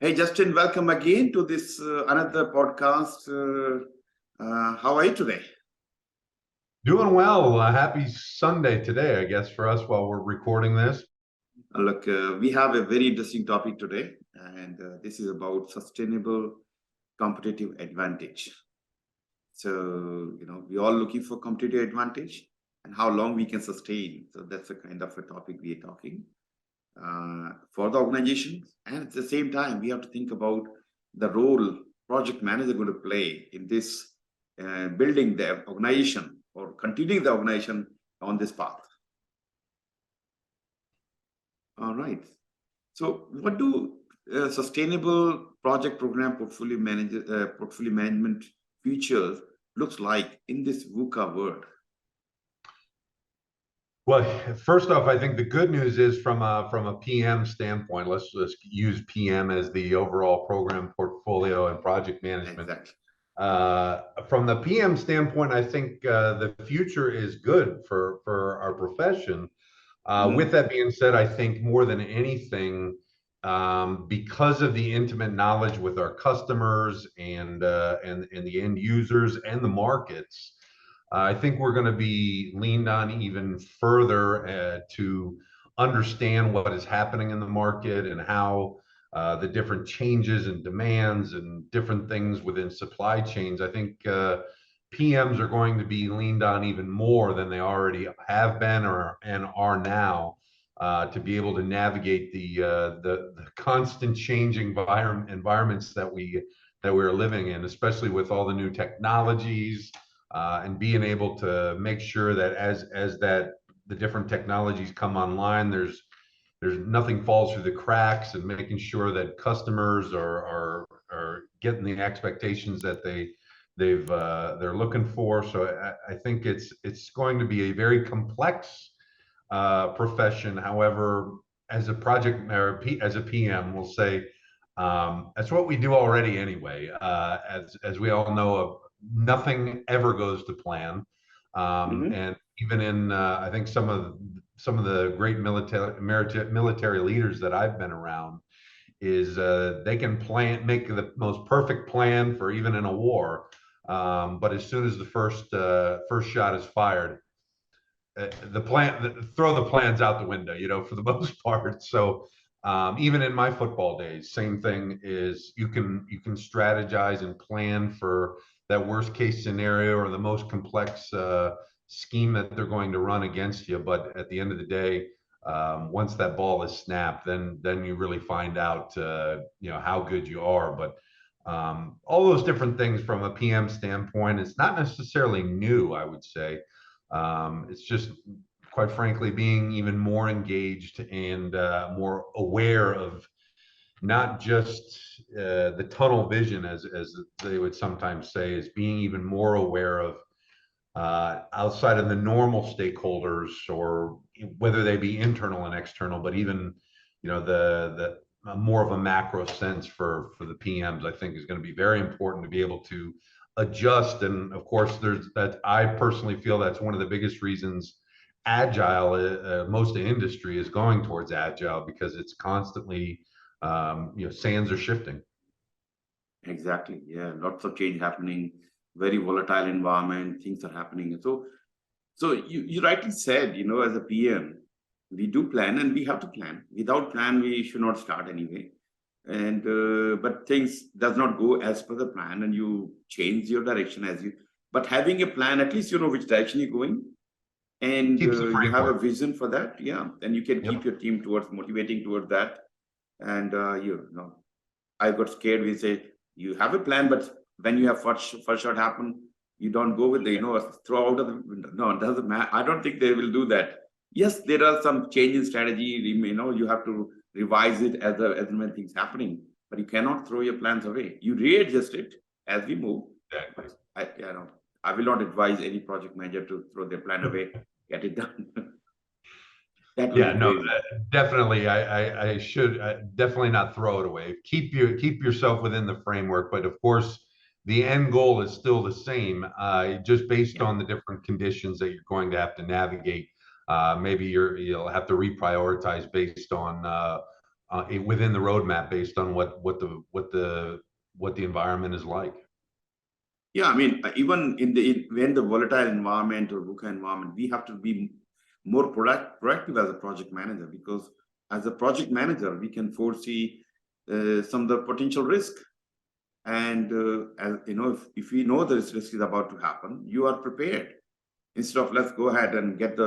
Hey, Justin, welcome again to this another podcast. How are you today? Doing well. Happy Sunday today, I guess, for us while we're recording this. Look, we have a very interesting topic today, and this is about sustainable competitive advantage. So, we're all looking for competitive advantage and how long we can sustain. So that's the kind of a topic we are talking for the organization. And at the same time, we have to think about the role project manager going to play in this building the organization or continuing the organization on this path. All right. So, what do sustainable project program portfolio management features looks like in this VUCA world? Well, first off, I think the good news is from a PM standpoint. Let's just use PM as the overall program portfolio and project management. Exactly. From the PM standpoint, I think the future is good for our profession. With that being said, I think more than anything, because of the intimate knowledge with our customers and the end users and the markets, I think we're going to be leaned on even further to understand what is happening in the market and how the different changes and demands and different things within supply chains. I think PMs are going to be leaned on even more than they already have been and are now to be able to navigate the constant changing environments that we're living in, especially with all the new technologies. And being able to make sure that as the different technologies come online, there's nothing falls through the cracks, and making sure that customers are getting the expectations that they're looking for. So I think it's going to be a very complex profession. However, as a project or as a PM, we'll say that's what we do already anyway. As we all know, nothing ever goes to plan, and even in I think some of the great military leaders that I've been around is they can make the most perfect plan for even in a war, but as soon as the first shot is fired, throw the plans out the window, for the most part. So even in my football days, same thing is you can strategize and plan for that worst case scenario or the most complex scheme that they're going to run against you. But at the end of the day, once that ball is snapped, then you really find out how good you are. But all those different things from a PM standpoint, it's not necessarily new, I would say. It's just, quite frankly, being even more engaged and more aware of not just the tunnel vision, as they would sometimes say, is being even more aware of outside of the normal stakeholders, or whether they be internal and external, but even the more of a macro sense for the PMs, I think is going to be very important to be able to adjust. And of course, I personally feel that's one of the biggest reasons agile, most of the industry is going towards agile, because it's constantly sands are shifting. Exactly. Yeah, lots of change happening, very volatile environment, things are happening. So you rightly said, as a PM, we do plan and we have to plan. Without plan, we should not start anyway. And but things does not go as per the plan, and you change your direction but having a plan, at least you know which direction you're going, and you have a vision for that. Yeah, and you can keep your team motivating towards that. And I got scared. We say you have a plan, but when you have first shot happen, you don't go with the throw out of the window. No, it doesn't matter. I don't think they will do that. Yes, there are some change in strategy. You have to revise it as and when things happening, but you cannot throw your plans away. You readjust it as we move. Exactly. I will not advise any project manager to throw their plan away. Get it done. Definitely. I should definitely not throw it away. Keep yourself within the framework, but of course, the end goal is still the same. Just based on the different conditions that you're going to have to navigate. Maybe you'll have to reprioritize based on within the roadmap based on what the environment is like. Yeah, I mean, even when the volatile environment or VUCA environment, we have to be more proactive as a project manager, because as a project manager, we can foresee some of the potential risk. And as you know, if we know this risk is about to happen, you are prepared. Instead of let's go ahead and get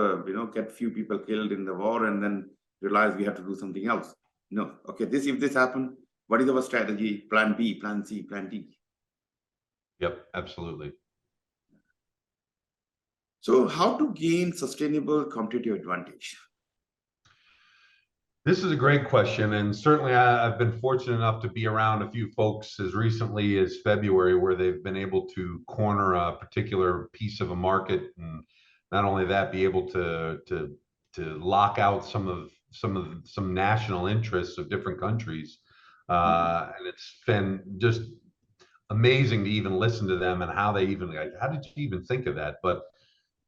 few people killed in the war and then realize we have to do something else. No, okay, if this happened, what is our strategy? Plan B, plan C, plan D. Yep, absolutely. So how to gain sustainable competitive advantage? This is a great question, and certainly I've been fortunate enough to be around a few folks as recently as February where they've been able to corner a particular piece of a market, and not only that, be able to lock out some national interests of different countries, and it's been just amazing to even listen to them and how did you even think of that? But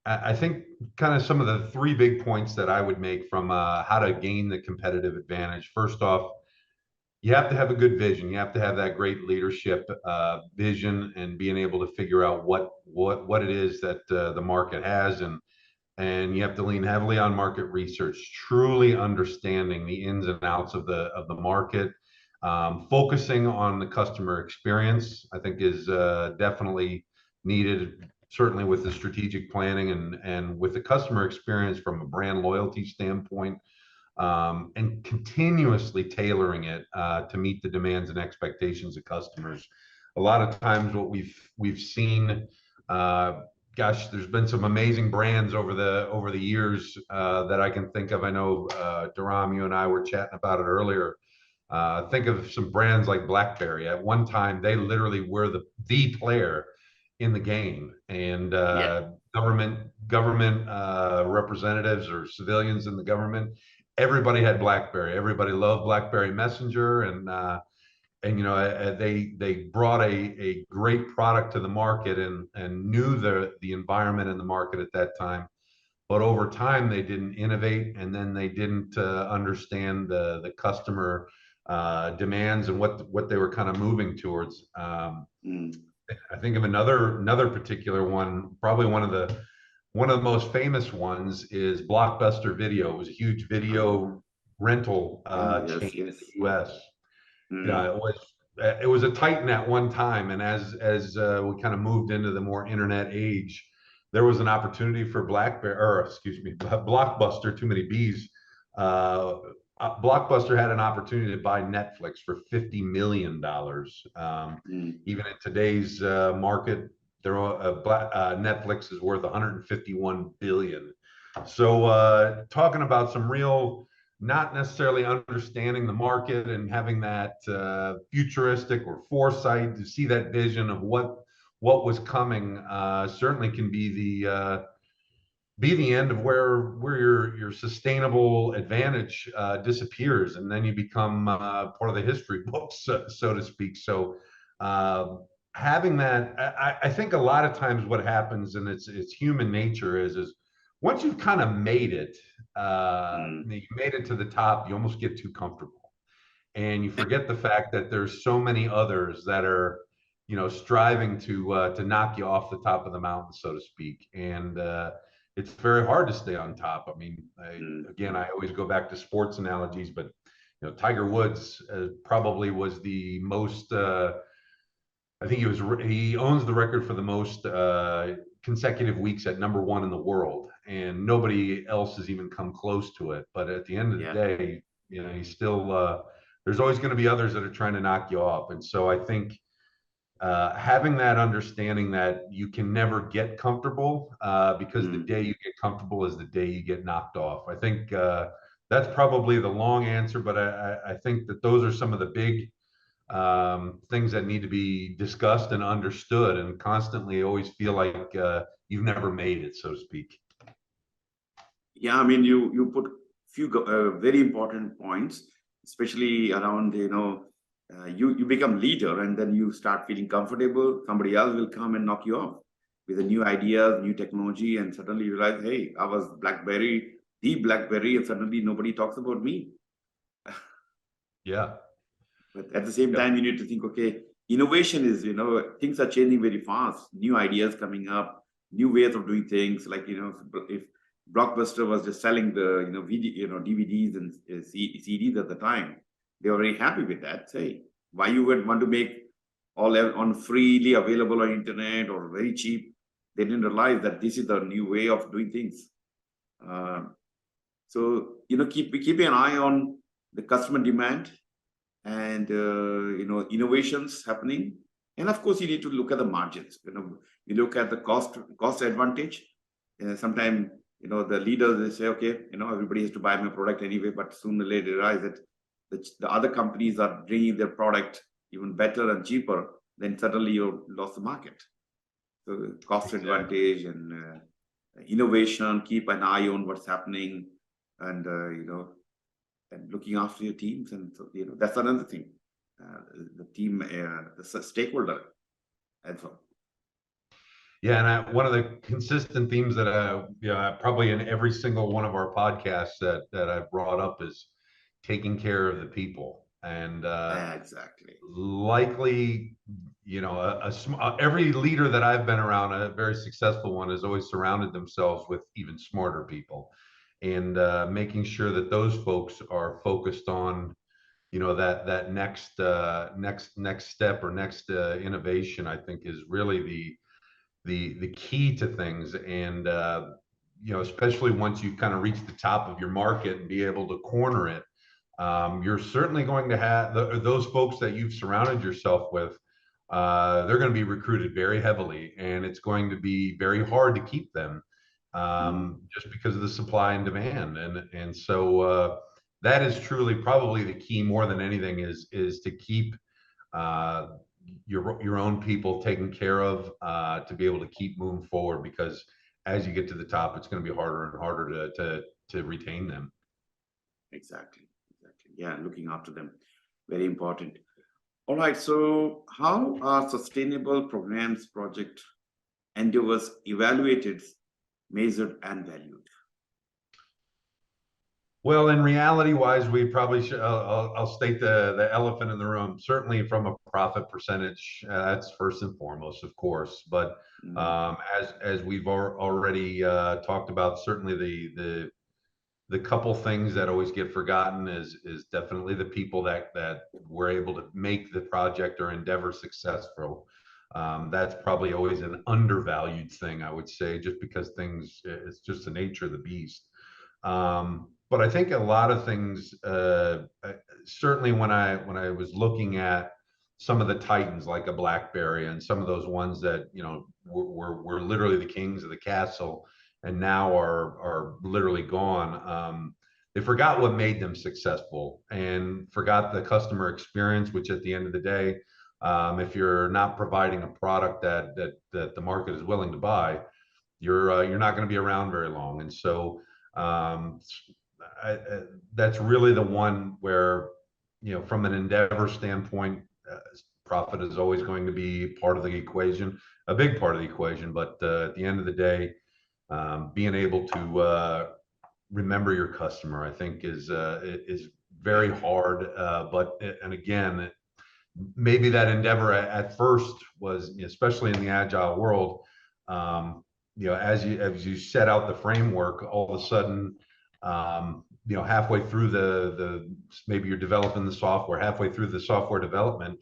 I think kind of some of the three big points that I would make from how to gain the competitive advantage. First off, you have to have a good vision. You have to have that great leadership vision and being able to figure out what it is that the market has, and you have to lean heavily on market research, truly understanding the ins and outs of the market. Focusing on the customer experience, I think, is definitely needed, certainly with the strategic planning and with the customer experience from a brand loyalty standpoint, and continuously tailoring it to meet the demands and expectations of customers. A lot of times what we've seen, gosh, there's been some amazing brands over the years that I can think of. I know, Dharam, you and I were chatting about it earlier. Think of some brands like BlackBerry. At one time, they literally were the player in the game, and government representatives or civilians in the government, everybody had BlackBerry. Everybody loved BlackBerry Messenger, and they brought a great product to the market and knew the environment in the market at that time. But over time, they didn't innovate, and then they didn't understand the customer demands and what they were kind of moving towards. I think of another particular one, probably one of the most famous ones is Blockbuster Video. It was a huge video rental chain in the US. Yeah, it was a titan at one time, and as we kind of moved into the more internet age, there was an opportunity for Blockbuster, too many B's. Blockbuster had an opportunity to buy Netflix for $50 million. Even in today's market, Netflix is worth $151 billion. So talking about some real, not necessarily understanding the market and having that futuristic or foresight to see that vision of what was coming, certainly can be the end of where your sustainable advantage disappears, and then you become part of the history books, so to speak. So having that, I think a lot of times what happens, and it's human nature, is once you've kind of made it, you made it to the top, you almost get too comfortable, and you forget the fact that there's so many others that are, striving to knock you off the top of the mountain, so to speak. And it's very hard to stay on top. I mean, I always go back to sports analogies, but Tiger Woods probably was the most. I think he owns the record for the most consecutive weeks at #1 in the world, and nobody else has even come close to it. But at the end of the day, he's still. There's always going to be others that are trying to knock you off, and so I think having that understanding that you can never get comfortable, because the day you get comfortable is the day you get knocked off. I think that's probably the long answer, but I think that those are some of the big things that need to be discussed and understood, and constantly always feel like you've never made it, so to speak. Yeah, I mean, you put few very important points, especially around, you become leader, and then you start feeling comfortable. Somebody else will come and knock you off with a new ideas, new technology, and suddenly you realize, hey, I was the BlackBerry, and suddenly nobody talks about me. Yeah. But at the same Yep. time, you need to think, okay, innovation is, things are changing very fast, new ideas coming up, new ways of doing things. Like, if Blockbuster was just selling the, DVDs and CDs at the time, they were very happy with that. Say, why you would want to make all on freely available on internet or very cheap? They didn't realize that this is the new way of doing things. So, keep an eye on the customer demand and innovations happening, and of course you need to look at the margins. You look at the cost advantage. Sometimes the leaders, they say, okay, everybody has to buy my product anyway, but sooner or later realize that the other companies are bringing their product even better and cheaper, then suddenly you lost the market. So cost advantage and innovation, keep an eye on what's happening, and and looking after your teams. And so, that's another thing. The team, the stakeholder as well. Yeah, and one of the consistent themes that probably in every single one of our podcasts that I've brought up is taking care of the people. And Exactly. likely, every leader that I've been around, a very successful one, has always surrounded themselves with even smarter people, and making sure that those folks are focused on that next step or next innovation. I think is really the key to things. And especially once you kind of reach the top of your market and be able to corner it, you're certainly going to have those folks that you've surrounded yourself with. They're going to be recruited very heavily, and it's going to be very hard to keep them, just because of the supply and demand. And so that is truly probably the key more than anything, is to keep your own people taken care of, to be able to keep moving forward, because as you get to the top, it's going to be harder and harder to retain them. Exactly. Yeah, looking after them, very important. All right, so how are sustainable programs, project endeavors evaluated, measured, and valued? Well, in reality wise, we probably should, I'll state the elephant in the room. Certainly from a profit percentage, that's first and foremost, of course. But as we've already talked about, certainly the couple things that always get forgotten is definitely the people that were able to make the project or endeavor successful. That's probably always an undervalued thing, I would say, just because it's just the nature of the beast. But I think a lot of things, certainly when I was looking at some of the titans like a BlackBerry and some of those ones that were literally the kings of the castle and now are literally gone. They forgot what made them successful and forgot the customer experience, which at the end of the day, if you're not providing a product that the market is willing to buy, you're not going to be around very long. And so that's really the one where, from an endeavor standpoint, profit is always going to be part of the equation, a big part of the equation. But at the end of the day, being able to remember your customer, I think, is very hard. And again, maybe that endeavor at first was, especially in the agile world, as you set out the framework, all of a sudden, halfway through maybe you're developing the software, halfway through the software development,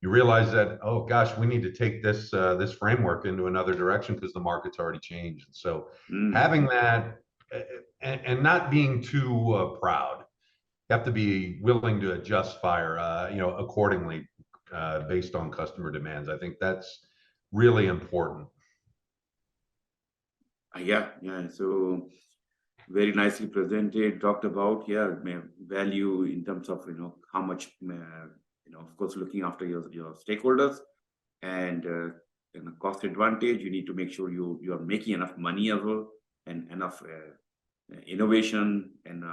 you realize that, oh gosh, we need to take this framework into another direction because the market's already changed. And so having that and not being too proud, you have to be willing to adjust fire, accordingly, based on customer demands. I think that's really important. Yeah. So very nicely presented, talked about, value in terms of, how much, of course, looking after your stakeholders, and cost advantage. You need to make sure you are making enough money as well, and enough innovation and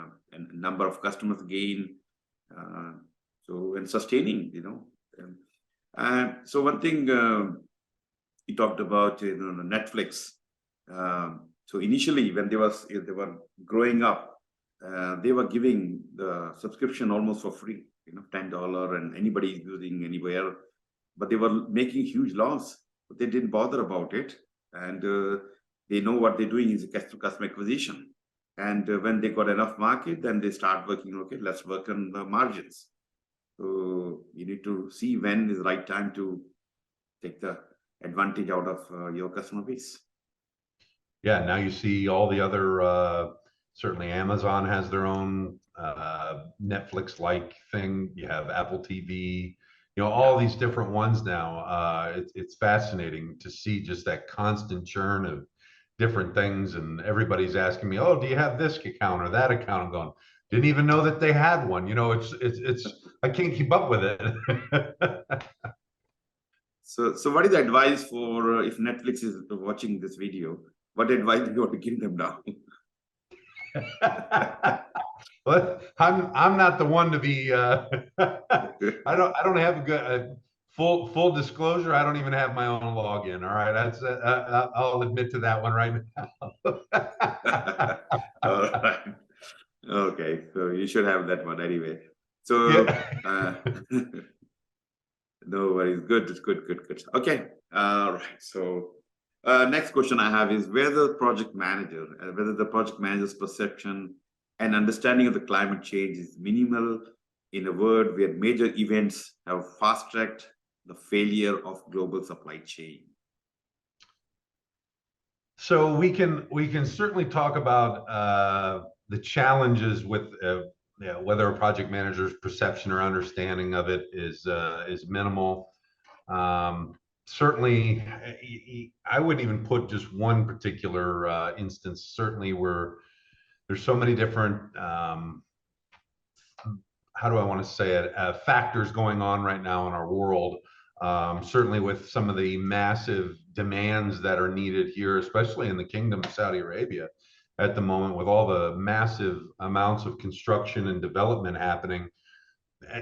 number of customers gain. And sustaining, so one thing you talked about, Netflix. So initially, when they were growing up, they were giving the subscription almost for free, $10, and anybody is using anywhere, but they were making huge loss, but they didn't bother about it. And they know what they're doing is customer acquisition. And when they got enough market, then they start working, okay, let's work on the margins. So you need to see when is the right time to take the advantage out of your customer base. Yeah, now you see all the other, certainly Amazon has their own Netflix-like thing. You have Apple TV, all these different ones now. It's fascinating to see just that constant churn of different things, and everybody's asking me, "Oh, do you have this account or that account?" I'm going, didn't even know that they had one. It's I can't keep up with it. So what is the advice for if Netflix is watching this video? What advice do you want to give them now? Well, I'm not the one to be. I don't have a good full disclosure. I don't even have my own login. All right, that's I'll admit to that one right now. All right. Okay, so you should have that one anyway. So Yeah. no worries. Good, good. Okay. Right. So next question I have is whether the project manager's perception and understanding of the climate change is minimal, in a word, where major events have fast-tracked the failure of global supply chain. So we can certainly talk about the challenges with whether a project manager's perception or understanding of it is minimal. Certainly, I wouldn't even put just one particular instance. Certainly, where there's so many different how do I want to say it, factors going on right now in our world. Certainly with some of the massive demands that are needed here, especially in the Kingdom of Saudi Arabia at the moment, with all the massive amounts of construction and development happening,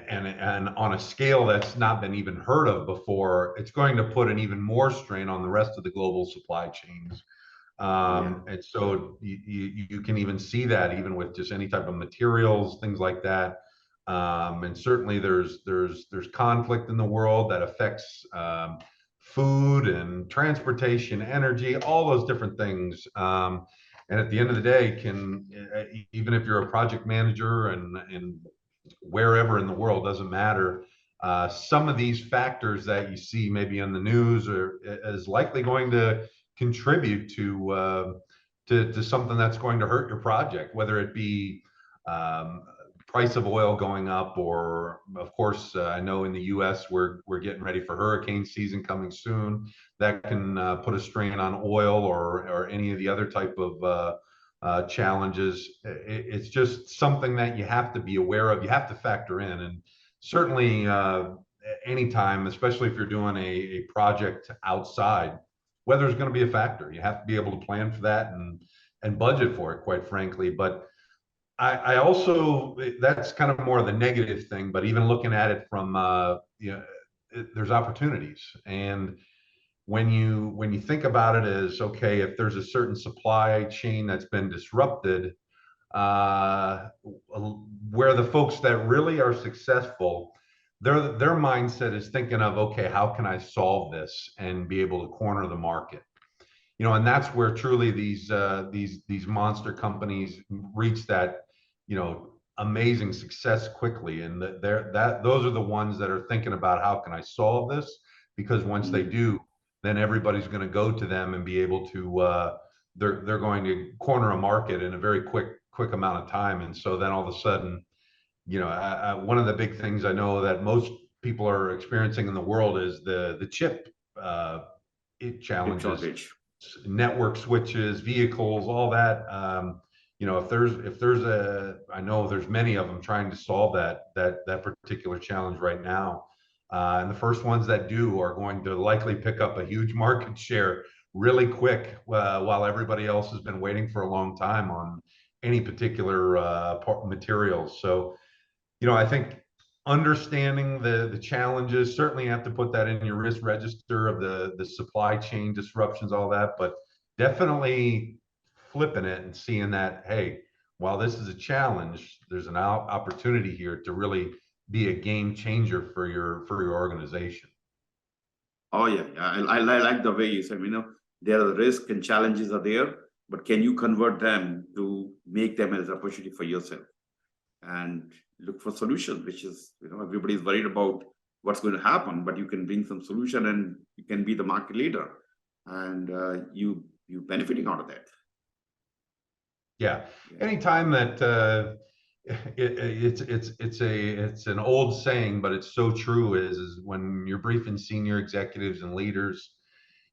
and on a scale that's not been even heard of before, it's going to put an even more strain on the rest of the global supply chains. And so you can even see that even with just any type of materials, things like that. And certainly there's conflict in the world that affects food and transportation, energy, all those different things. And at the end of the day, even if you're a project manager and wherever in the world, doesn't matter. Some of these factors that you see maybe in the news is likely going to contribute to something that's going to hurt your project, whether it be price of oil going up, or of course, I know in the U.S. we're getting ready for hurricane season coming soon. That can put a strain on oil or any of the other type of challenges. It's just something that you have to be aware of. You have to factor in, and certainly anytime, especially if you're doing a project outside, weather is going to be a factor. You have to be able to plan for that and budget for it, quite frankly. But I also, that's kind of more of the negative thing, but even looking at it from there's opportunities. And when you think about it as, okay, if there's a certain supply chain that's been disrupted, where the folks that really are successful, their mindset is thinking of, okay, how can I solve this and be able to corner the market? And that's where truly these monster companies reach that amazing success quickly, and those are the ones that are thinking about, how can I solve this? Because once they do, then everybody's going to go to them and be able to they're going to corner a market in a very quick amount of time. And so then all of a sudden, one of the big things I know that most people are experiencing in the world is the chip challenges, network switches, vehicles, all that. If there's I know there's many of them trying to solve that particular challenge right now. And the first ones that do are going to likely pick up a huge market share really quick, while everybody else has been waiting for a long time on any particular materials. So, I think understanding the challenges, certainly have to put that in your risk register of the supply chain disruptions, all that, but definitely flipping it and seeing that, hey, while this is a challenge, there's an opportunity here to really be a game changer for your organization. Oh yeah, yeah. I like the way you said, there are risks and challenges are there, but can you convert them to make them as an opportunity for yourself and look for solutions, which is, everybody's worried about what's going to happen, but you can bring some solution and you can be the market leader and you benefiting out of that. Yeah. Anytime that it's an old saying, but it's so true, is when you're briefing senior executives and leaders,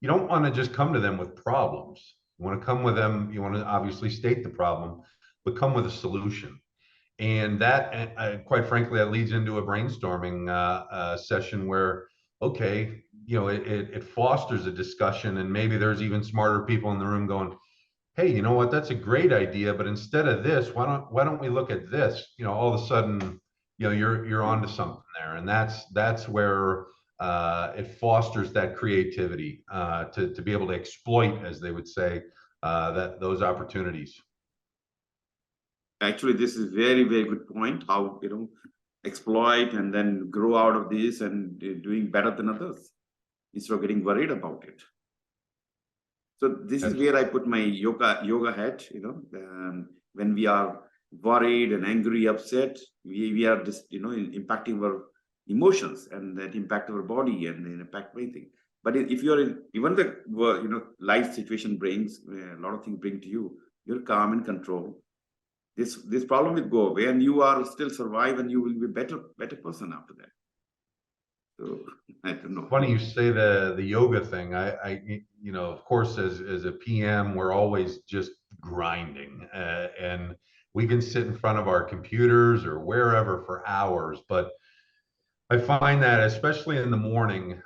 you don't want to just come to them with problems. You want to come with them, you want to obviously state the problem, but come with a solution. And that, quite frankly, that leads into a brainstorming session where, okay, it fosters a discussion, and maybe there's even smarter people in the room going, hey, you know what, that's a great idea, but instead of this, why don't we look at this? All of a sudden, you're onto something there, and that's where it fosters that creativity to be able to exploit, as they would say, those opportunities. Actually, this is very, very good point. How, exploit and then grow out of this and doing better than others instead of getting worried about it. So this is where I put my yoga hat. When we are worried and angry, upset, we are just impacting our emotions, and that impact our body and then impact everything. But if you're in even the life situation brings a lot of things bring to you, you're calm and control. This problem will go away, and you are still survive, and you will be better person after that. So I don't know. Funny you say the yoga thing. I of course, as a PM, we're always just grinding, and we can sit in front of our computers or wherever for hours. But I find that, especially in the morning,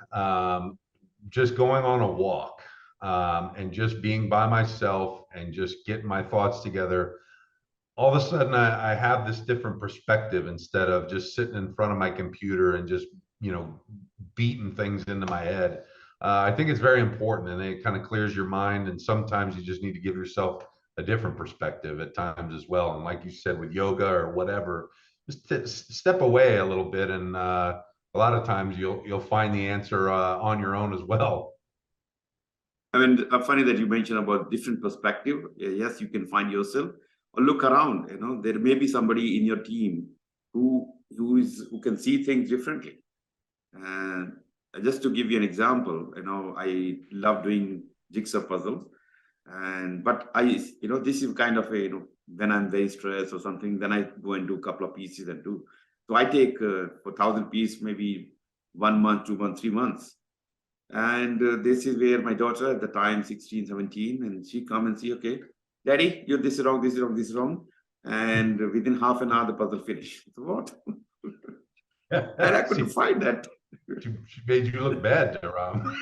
just going on a walk and just being by myself and just getting my thoughts together, all of a sudden I have this different perspective instead of just sitting in front of my computer and just beating things into my head. I think it's very important, and it kind of clears your mind, and sometimes you just need to give yourself a different perspective at times as well. And like you said, with yoga or whatever, just step away a little bit, and a lot of times you'll find the answer on your own as well. Funny that you mentioned about different perspective. Yes, you can find yourself or look around. There may be somebody in your team who can see things differently. And just to give you an example, I love doing jigsaw puzzles, but this is kind of a when I'm very stressed or something, then I go and do a couple of pieces and do. So I take for 1,000 pieces, maybe 1 month, 2 months, 3 months. And this is where my daughter at the time, 16, 17, and she come and see, okay, Daddy, this is wrong, this is wrong, this is wrong. And within half an hour, the puzzle finished. So what? And I couldn't find that. She made you look bad, Dharam.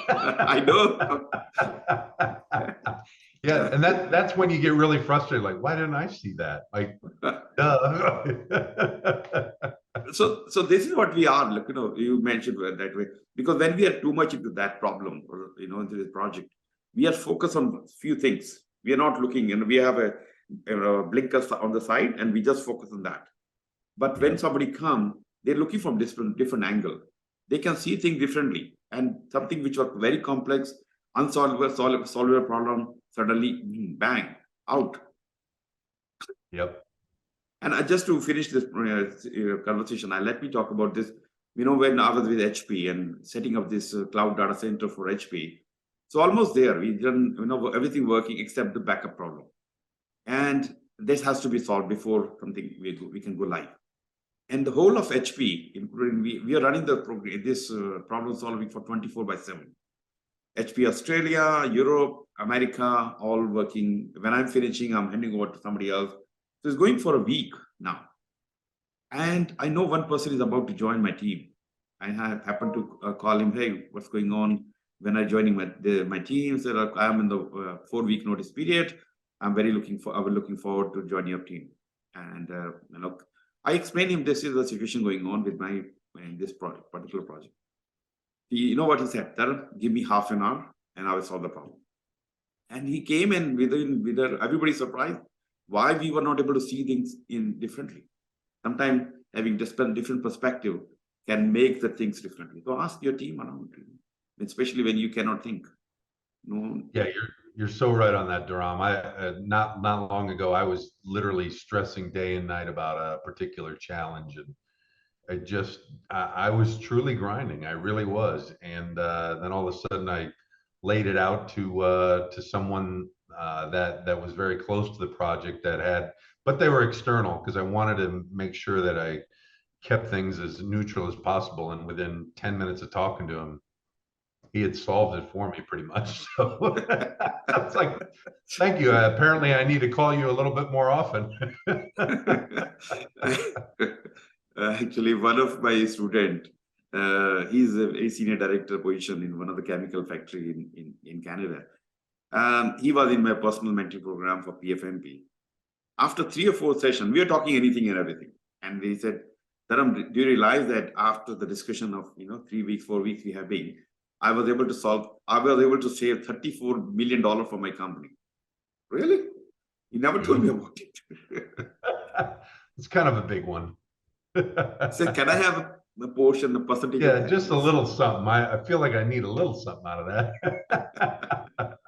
I know. Yeah, and that's when you get really frustrated. Like, why didn't I see that? Like, duh. So this is what we are. Look, you mentioned that way, because when we are too much into that problem or into this project, we are focused on few things. We are not looking, and we have a blinker on the side, and we just focus on that. But when somebody comes, they're looking from different angle. They can see things differently, and something which was very complex, solvable problem, suddenly bang out. Yep. And just to finish this conversation, let me talk about this. When I was with HP and setting up this cloud data center for HP, so almost there, we done everything working except the backup problem, and this has to be solved before something we can go live. And the whole of HP, including we are running the program, this problem solving for 24/7. HP Australia, Europe, America, all working. When I'm finishing, I'm handing over to somebody else. So it's going for a week now. And I know one person is about to join my team. I have happened to call him, hey, what's going on? When I joining my team, said I'm in the 4-week notice period. I was looking forward to join your team. And I explained him this is the situation going on with this particular project. You know what he said? Give me half an hour and I will solve the problem. And he came and within everybody surprised. why we were not able to see things in differently. Sometimes having different perspective can make the things differently. So ask your team around you, especially when you cannot think. No. Yeah, you're so right on that, Dharam. I not long ago, I was literally stressing day and night about a particular challenge, and I was truly grinding. I really was, and then all of a sudden, I laid it out to someone that was very close to the project that had, but they were external because I wanted to make sure that I kept things as neutral as possible. And within 10 minutes of talking to him, he had solved it for me pretty much. So I was like, thank you. Apparently, I need to call you a little bit more often. Actually, one of my student, he's a senior director position in one of the chemical factory in Canada. He was in my personal mentoring program for PfMP. After 3 or 4 sessions, we were talking anything and everything. And he said, Dharam, do you realize that after the discussion of 3 weeks, 4 weeks we have been, I was able to save $34 million for my company. Really? He never told me about it. It's kind of a big one. So can I have a portion, a percentage? Yeah, just a little something. I feel like I need a little something out of that.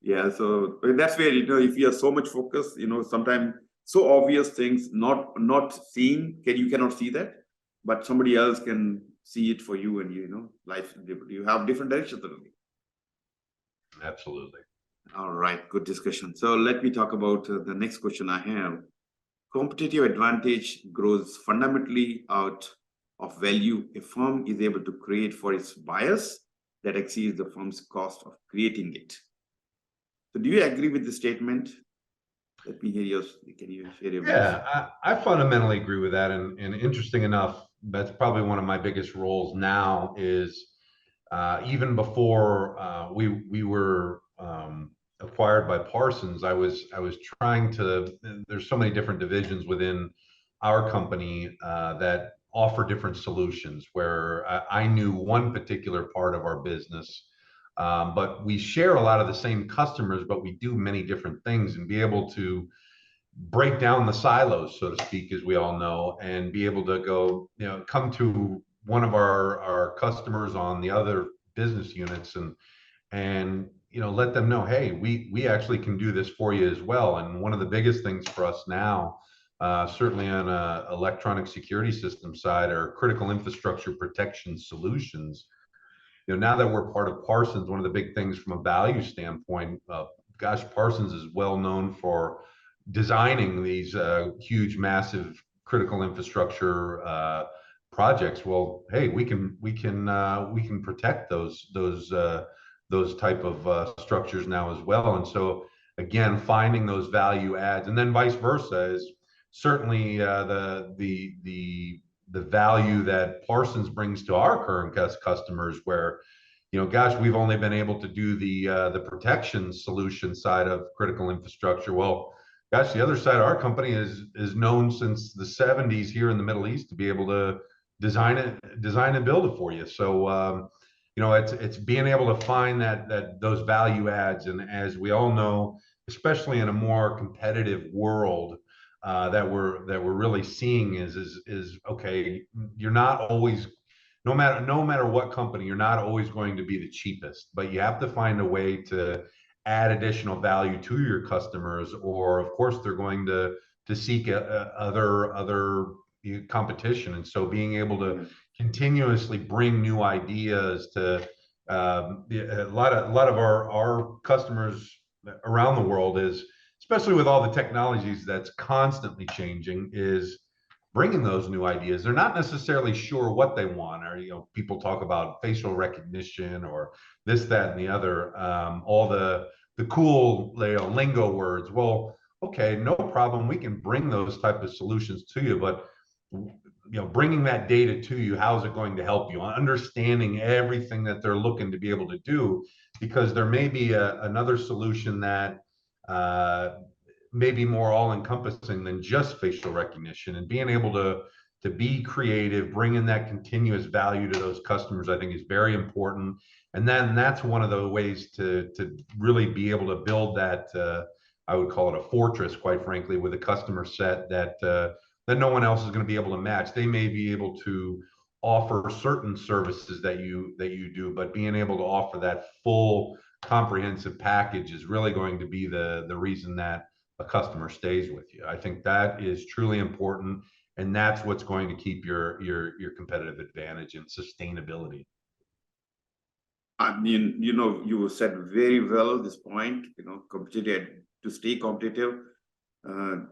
Yeah, so that's where, if you are so much focused, sometimes so obvious things not seen, you cannot see that, but somebody else can see it for you, and life, you have different directions. Absolutely. All right, good discussion. So let me talk about the next question I have. Competitive advantage grows fundamentally out of value a firm is able to create for its buyers that exceeds the firm's cost of creating it. So do you agree with the statement? Let me hear yours. Can you share your views? Yeah, I fundamentally agree with that. And interesting enough, that's probably one of my biggest roles now is even before we were acquired by Parsons, I was trying to, there's so many different divisions within our company that offer different solutions where I knew one particular part of our business. But we share a lot of the same customers, but we do many different things, and be able to break down the silos, so to speak, as we all know, and be able to go, come to one of our customers on the other business units and let them know, hey, we actually can do this for you as well. And one of the biggest things for us now, certainly on a electronic security system side, are critical infrastructure protection solutions. Now that we're part of Parsons, one of the big things from a value standpoint, Parsons is well known for designing these huge, massive critical infrastructure projects. Well, hey, we can protect those type of structures now as well. And so again, finding those value adds, and then vice versa is certainly the value that Parsons brings to our current customers, where we've only been able to do the protection solution side of critical infrastructure. Well, the other side of our company is known since the 70s here in the Middle East to be able to design and build it for you. So it's being able to find that those value adds. And as we all know, especially in a more competitive world, that we're really seeing is okay, you're not always, no matter what company, you're not always going to be the cheapest, but you have to find a way to add additional value to your customers, or of course they're going to seek other competition. And so being able to continuously bring new ideas to a lot of our customers around the world, is especially with all the technologies that's constantly changing, is bringing those new ideas. They're not necessarily sure what they want, or people talk about facial recognition or this, that, and the other, all the cool lingo words. Well, okay, no problem, we can bring those type of solutions to you, but bringing that data to you, how's it going to help you understanding everything that they're looking to be able to do? Because there may be another solution that may be more all-encompassing than just facial recognition. And being able to be creative, bringing that continuous value to those customers, I think is very important. And then that's one of the ways to really be able to build that I would call it a fortress, quite frankly, with a customer set that no one else is going to be able to match. They may be able to offer certain services that you do, but being able to offer that full comprehensive package is really going to be the reason that a customer stays with you. I think that is truly important, and that's what's going to keep your competitive advantage and sustainability. I mean, you said very well this point, competitive, to stay competitive,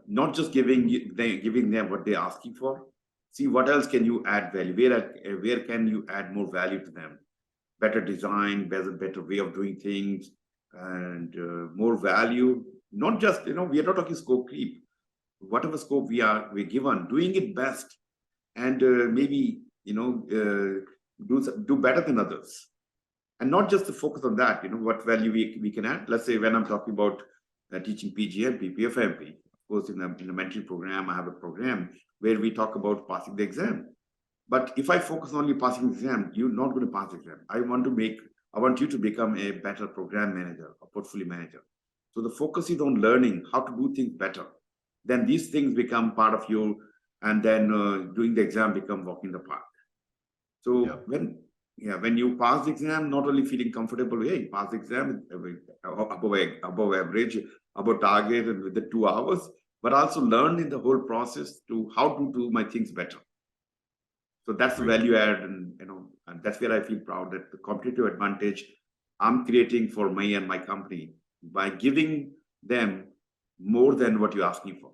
not just giving them what they're asking for. See, what else can you add value? Where can you add more value to them? Better design, better way of doing things, and more value. Not just, we are not talking scope creep. Whatever scope we're given, doing it best, and maybe do better than others. And not just to focus on that, what value we can add. Let's say when I'm talking about teaching PgMP, PfMP, of course, in the mentoring program, I have a program where we talk about passing the exam. But if I focus only passing the exam, you're not going to pass the exam. I want you to become a better program manager, a portfolio manager. So the focus is on learning how to do things better. Then these things become part of you, and then doing the exam become walking the park. So when you pass the exam, not only feeling comfortable, hey, pass the exam above average, above target, and with the 2 hours, but also learn in the whole process to how to do my things better. So that's the value add, and that's where I feel proud that the competitive advantage I'm creating for me and my company by giving them more than what you're asking for.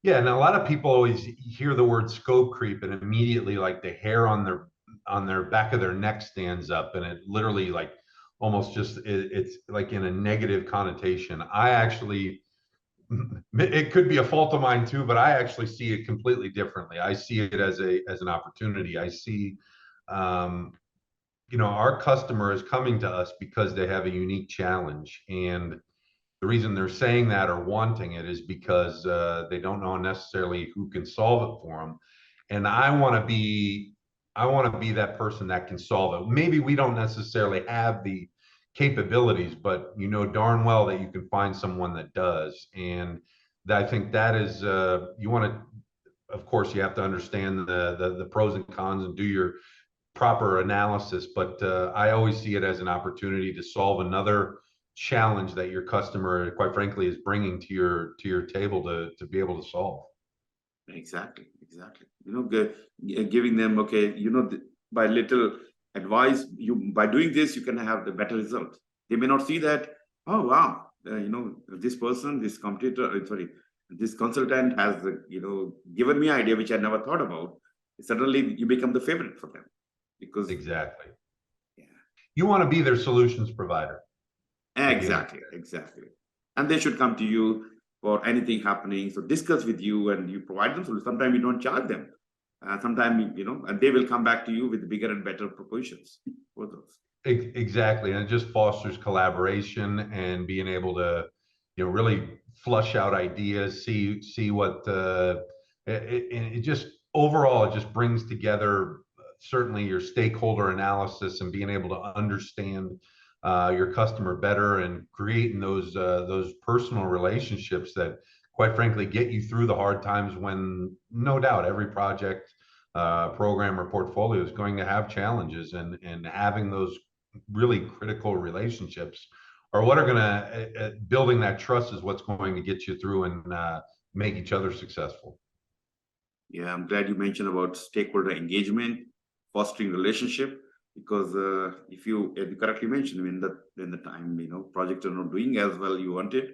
Yeah, and a lot of people always hear the word scope creep, and immediately, like, the hair on their back of their neck stands up, and it literally, like, almost just it's like in a negative connotation. I actually, it could be a fault of mine too, but I actually see it completely differently. I see it as an opportunity. I see, our customer is coming to us because they have a unique challenge, and the reason they're saying that or wanting it is because they don't know necessarily who can solve it for them. And I want to be that person that can solve it. Maybe we don't necessarily have the capabilities, but you know darn well that you can find someone that does. And I think that is, you want to, of course, you have to understand the pros and cons and do your proper analysis, but I always see it as an opportunity to solve another challenge that your customer, quite frankly, is bringing to your table to be able to solve. Exactly. Giving them, okay, by little advice, by doing this, you can have the better result. They may not see that, oh wow, this person, this this consultant has given me an idea which I never thought about. Suddenly you become the favorite for them. Because exactly, you want to be their solutions provider. Exactly. And they should come to you for anything happening. So discuss with you, and you provide them solutions. Sometimes you don't charge them. Sometimes and they will come back to you with bigger and better propositions for those. Exactly, and it just fosters collaboration and being able to, really flush out ideas, see what it just overall it just brings together certainly your stakeholder analysis and being able to understand your customer better and creating those personal relationships that, quite frankly, get you through the hard times when, no doubt, every project, program, or portfolio is going to have challenges, and having those really critical relationships are what are going to building that trust is what's going to get you through and make each other successful. Yeah, I'm glad you mentioned about stakeholder engagement, fostering relationship, because if you correctly mentioned, when the time projects are not doing as well you wanted,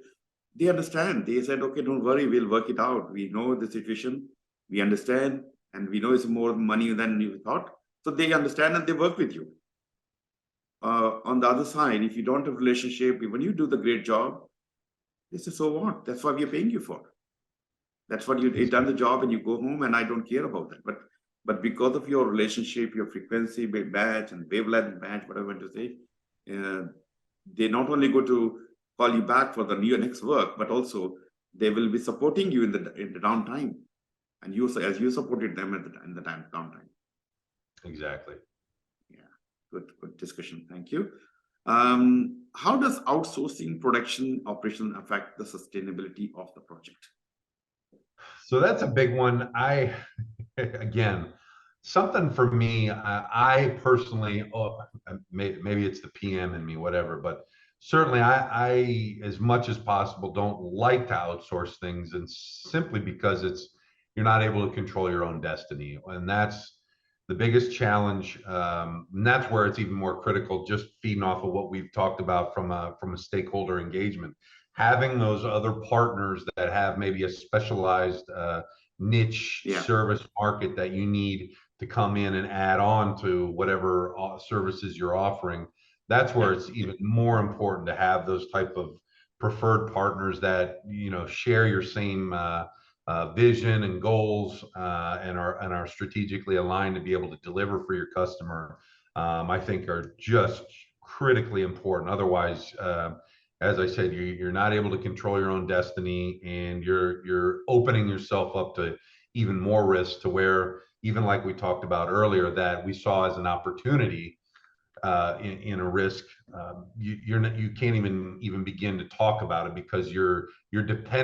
they understand. They said, okay, don't worry, we'll work it out. We know the situation, we understand, and we know it's more money than you thought. So they understand and they work with you. On the other side, if you don't have a relationship, when you do the great job, they say, so what? That's what we're paying you for. That's what you've done the job, and you go home, and I don't care about that. But because of your relationship, your frequency match and wavelength match, whatever I want to say, they not only go to call you back for the next work, but also they will be supporting you in the downtime, and as you supported them in the downtime. Exactly. Yeah, good discussion. Thank you. how does outsourcing production operation affect the sustainability of the project? So that's a big one. Again, something for me, I personally, maybe it's the PM in me, whatever, but certainly as much as possible, don't like to outsource things, and simply because you're not able to control your own destiny. And that's the biggest challenge. And that's where it's even more critical, just feeding off of what we've talked about from a stakeholder engagement. Having those other partners that have maybe a specialized niche Yeah, service market that you need to come in and add on to whatever services you're offering. That's where yeah, it's even more important to have those type of preferred partners that share your same vision and goals, and are strategically aligned to be able to deliver for your customer. I think are just critically important. Otherwise, as I said, you're not able to control your own destiny, and you're opening yourself up to even more risk, to where, even like we talked about earlier, that we saw as an opportunity, in a risk, you can't even begin to talk about it, because you're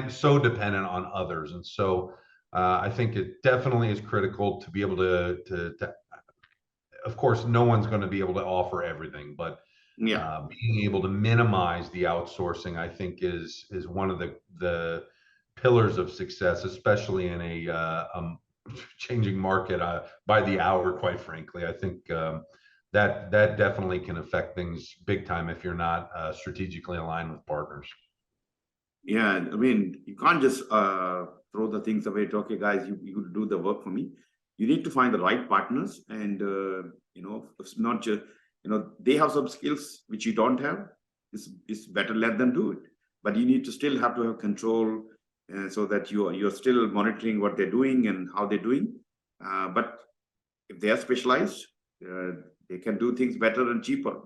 so dependent on others. And so I think it definitely is critical to be able to of course, no one's going to be able to offer everything, but yeah. being able to minimize the outsourcing, I think, is one of the pillars of success, especially in a changing market by the hour. Quite frankly, I think that definitely can affect things big time if you're not strategically aligned with partners. Yeah, I mean, you can't just throw the things away. Okay, guys, you do the work for me. You need to find the right partners, and it's not just they have some skills which you don't have. It's better let them do it. But you need to still have to have control, so that you're still monitoring what they're doing and how they're doing. But if they are specialized, uh, they can do things better and cheaper.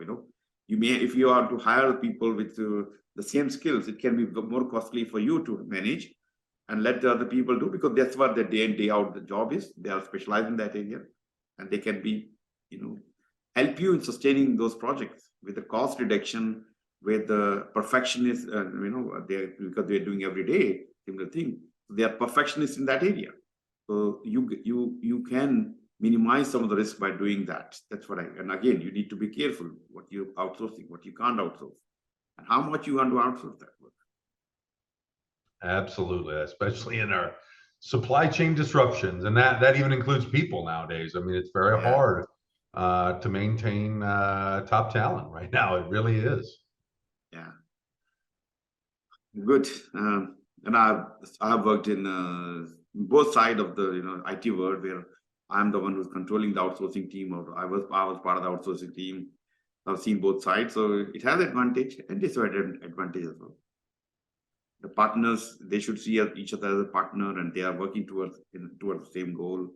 You may, if you are to hire people with the same skills, it can be more costly for you to manage, and let the other people do, because that's what the day in day out the job is. They are specialized in that area, and they can be, help you in sustaining those projects with the cost reduction, with the perfectionist, they, because they're doing every day similar thing. They are perfectionists in that area, so you can minimize some of the risk by doing that. That's what and again, you need to be careful what you're outsourcing, what you can't outsource, and how much you want to outsource that work. Absolutely, especially in our supply chain disruptions, and that even includes people nowadays. I mean, it's very Yeah, hard to maintain top talent right now. It really is. yeah, good. And I've worked in both sides of the IT world, where I'm the one who's controlling the outsourcing team, or I was part of the outsourcing team. I've seen both sides, so it has advantage and disadvantage as well. The partners, they should see each other as a partner, and they are working towards the same goal.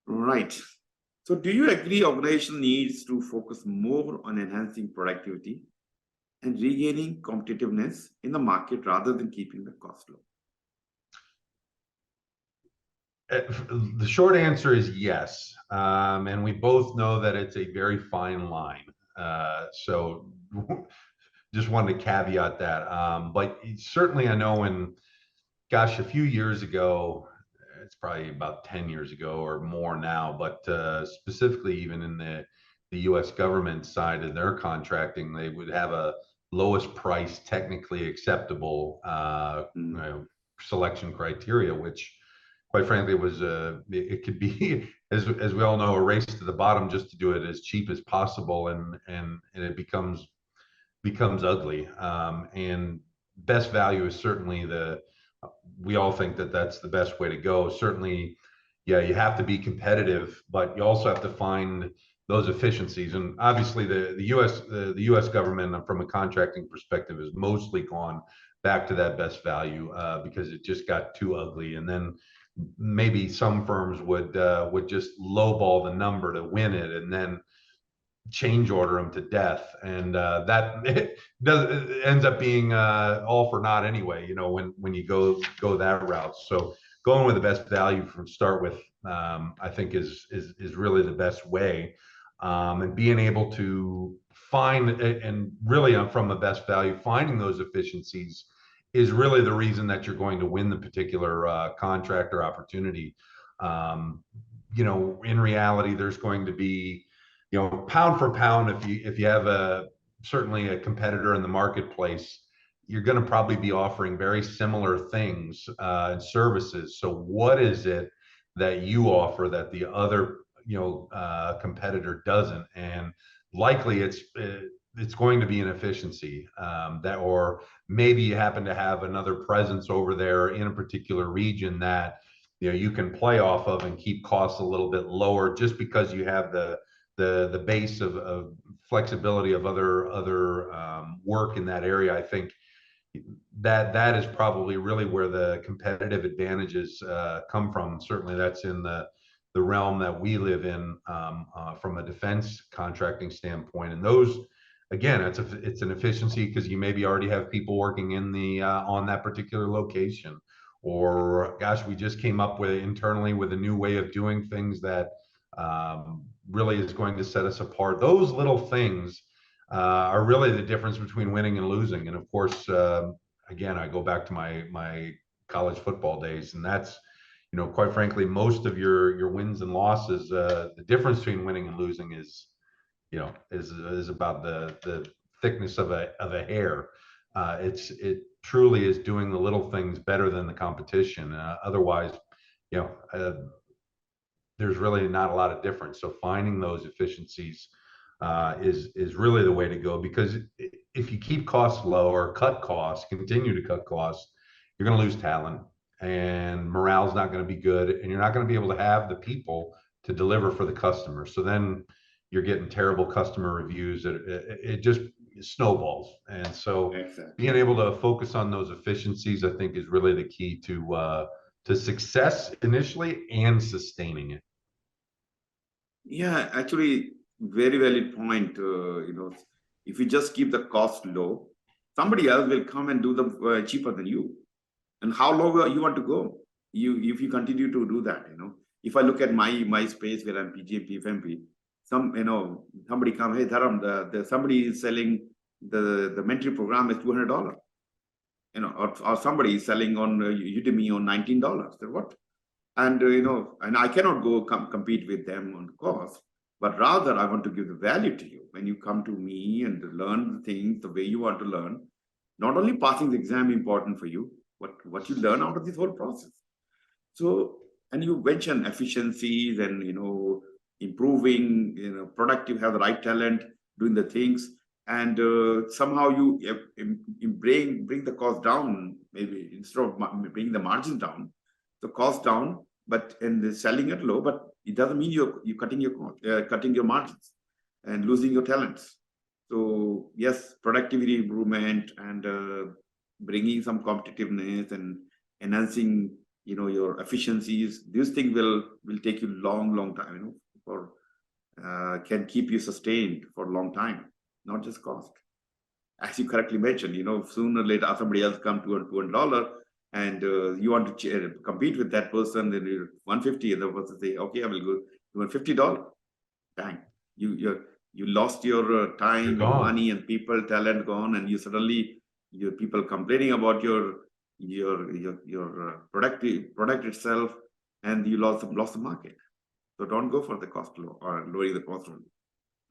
Right. So do you agree organization needs to focus more on enhancing productivity and regaining competitiveness in the market rather than keeping the cost low? The short answer is yes, and we both know that it's a very fine line. So just wanted to caveat that. But certainly, I know gosh, a few years ago, it's probably about 10 years ago or more now, but specifically even in the US government side of their contracting, they would have a lowest price technically acceptable selection criteria, which quite frankly was it could be as we all know, a race to the bottom just to do it as cheap as possible, and it becomes ugly. And best value is certainly we all think that that's the best way to go. Certainly, yeah, you have to be competitive, but you also have to find those efficiencies. And obviously, the U.S. government, from a contracting perspective, has mostly gone back to that best value because it just got too ugly. And then maybe some firms would just lowball the number to win it, and then change order them to death, and that it ends up being all for naught anyway, when you go that route. So going with the best value from start with, I think is really the best way. and being able to find, and really from the best value, finding those efficiencies is really the reason that you're going to win the particular contract or opportunity. Um, in reality, there's going to be, pound for pound, if you have certainly a competitor in the marketplace, you're going to probably be offering very similar things and services. So what is it that you offer that the other competitor doesn't? And likely it's going to be an efficiency, or maybe you happen to have another presence over there in a particular region that you can play off of and keep costs a little bit lower, just because you have the base of flexibility of other work in that area. I think that is probably really where the competitive advantages come from. Certainly, that's in the realm that we live in, from a defense contracting standpoint. And those, again, it's an efficiency because you maybe already have people working in the on that particular location, or gosh, we just came up with internally with a new way of doing things that really is going to set us apart. Those little things are really the difference between winning and losing. And of course, again, I go back to my college football days, and that's, quite frankly, most of your wins and losses. The difference between winning and losing is about the thickness of a hair. It truly is doing the little things better than the competition. Otherwise, there's really not a lot of difference. So finding those efficiencies is really the way to go, because if you keep costs low or cut costs, continue to cut costs, you're going to lose talent, and morale's not going to be good, and you're not going to be able to have the people to deliver for the customer. So then you're getting terrible customer reviews. It just snowballs. And so being able to focus on those efficiencies, I think, is really the key to success initially and sustaining it. Yeah, actually, very valid point. If you just keep the cost low, somebody else will come and do the cheaper than you. And how low you want to go? If you continue to do that, if I look at my space where I'm PgMP, PfMP, somebody come, hey Dharam, somebody is selling the mentoring program is $200, or somebody is selling on Udemy on $19. Then what? And and I cannot go compete with them on cost, but rather I want to give the value to you when you come to me and learn the things the way you want to learn. Not only passing the exam important for you, but what you learn out of this whole process. So, and you mentioned efficiencies and improving, productive, have the right talent, doing the things, and somehow you bring the cost down. Maybe instead of bringing the margin down, the cost down, but and selling it low. But it doesn't mean you're cutting your margins and losing your talents. So yes, productivity improvement and bringing some competitiveness and enhancing your efficiencies. These things will take you long time. For can keep you sustained for a long time, not just cost. As you correctly mentioned, sooner or later somebody else come to $200, and you want to compete with that person, then you're 150, and the person say, okay, I will go $250. Bang, you lost your time, money, and people, talent gone, and you suddenly your people complaining about your product itself, and you lost the market. So don't go for the cost low or lowering the cost.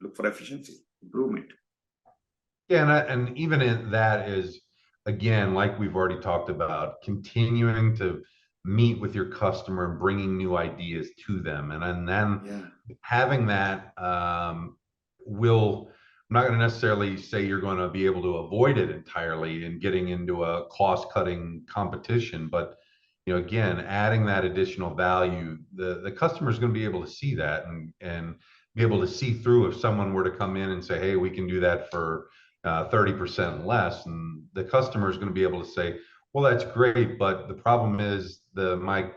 Look for efficiency improvement. Yeah, and even in that is, again, like we've already talked about, continuing to meet with your customer and bringing new ideas to them, and then having that I'm not going to necessarily say you're going to be able to avoid it entirely and getting into a cost-cutting competition, but again, adding that additional value, the customer is going to be able to see that and be able to see through if someone were to come in and say, hey, we can do that for 30% less, and the customer is going to be able to say, well, that's great, but the problem is my